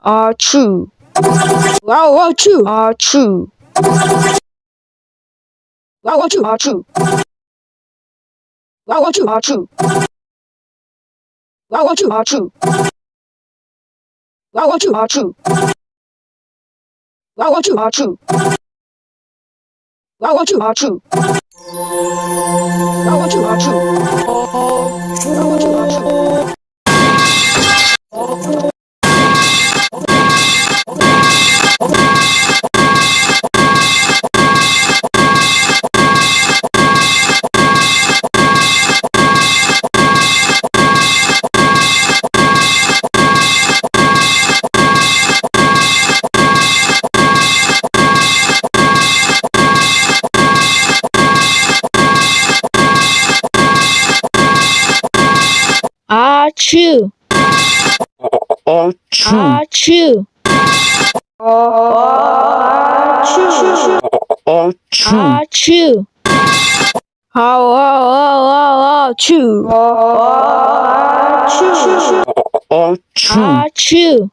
Achoo. Wow, achoo. Achoo. Wow, achoo. Achoo. Wow, achoo. Achoo. Wow, achoo. Achoo. Wow, achoo. Achoo. Wow, achoo. Achoo. Wow, achoo. Achoo. Wow, achoo. Achoo. Wow, achoo. Achoo. Achoo. Achoo.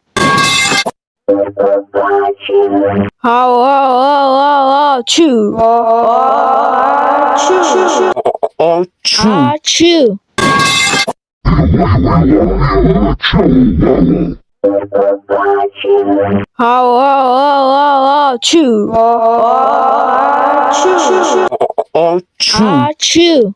Achoo. Achoo. Achoo. Achoo. Achoo. Achoo.